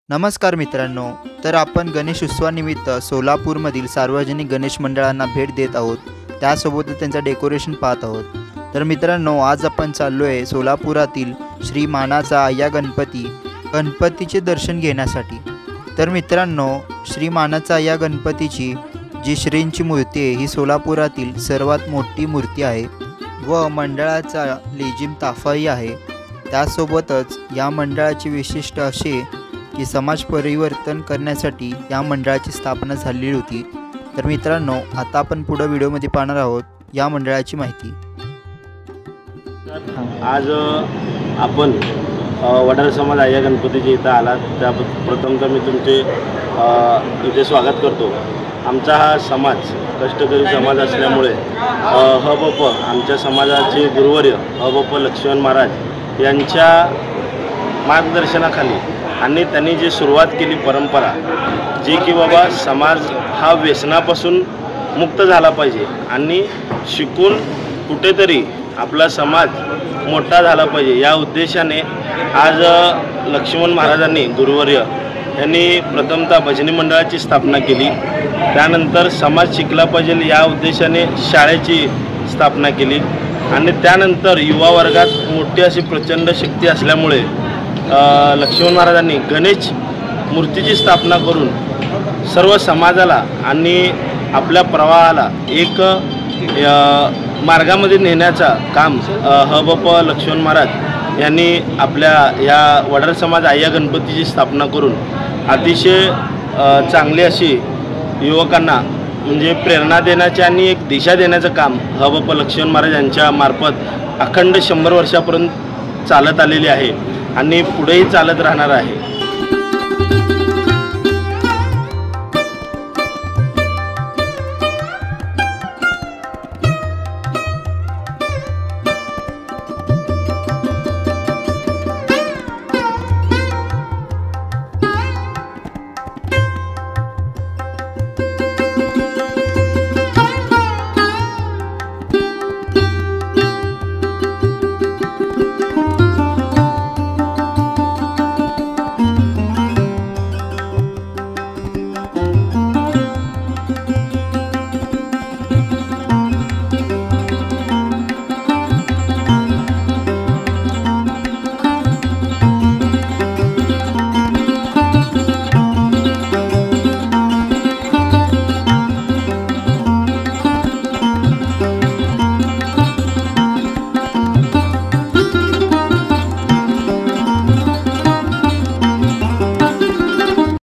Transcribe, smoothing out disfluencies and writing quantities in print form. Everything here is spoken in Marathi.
नमस्कार मित्रांनो, तर आपण गणेश उत्सवानिमित्त सोलापूरमधील सार्वजनिक गणेश मंडळांना भेट देत आहोत। त्यासोबतच त्यांचं डेकोरेशन पाहत आहोत। तर मित्रांनो, आज आपण चाललो आहे सोलापुरातील श्री मानाचा आय्या गणपतीचे दर्शन घेण्यासाठी। तर मित्रांनो, श्री मानाचा आय्या गणपतीची जी श्रींची मूर्ती आहे ही सोलापुरातील सर्वात मोठी मूर्ती आहे व मंडळाचा लेझिम ताफाही आहे। त्यासोबतच या मंडळाची विशिष्ट असे की समाज परिवर्तन करण्यासाठी या मंडळाची स्थापना झालेली होती। तर मित्रांनो, आता आपण पुढे व्हिडिओमध्ये पाहणार आहोत या मंडळाची माहिती। आज आपण वडार समाज आय्या गणपतीच्या इथं आलात, त्या प्रथमतः मी तुमचे इथे स्वागत करतो। आमचा हा समाज कष्टकरी समाज असल्यामुळे हबप आमच्या समाजाचे गुरुवर्य हबप लक्ष्मण महाराज यांच्या मार्गदर्शनाखाली आणि त्यांनी जी सुरुवात केली परंपरा, जी की बाबा समाज हा व्यसनापासून मुक्त झाला पाहिजे आणि शिकून कुठेतरी आपला समाज मोठा झाला पाहिजे, या उद्देशाने आज लक्ष्मण महाराजांनी गुरुवर्य यांनी प्रथमतः भजनी मंडळाची स्थापना केली। त्यानंतर समाज शिकला पाहिजे या उद्देशाने शाळेची स्थापना केली आणि त्यानंतर युवा वर्गात मोठी अशी प्रचंड शक्ती असल्यामुळे लक्ष्मण महाराजांनी गणेश मूर्तीची स्थापना करून सर्व समाजाला आणि आपल्या प्रवाहाला एक मार्गामध्ये नेण्याचा काम हबप लक्ष्मण महाराज यांनी आपल्या या वडार समाज आय्या गणपतीची स्थापना करून अतिशय चांगली अशी युवकांना म्हणजे प्रेरणा देण्याचे आणि एक दिशा देण्याचं काम हबप लक्ष्मण महाराज यांच्या मार्फत अखंड 100 वर्षापर्यंत चालत आलेले आहे आणि पुढेही चालत राहणार आहे।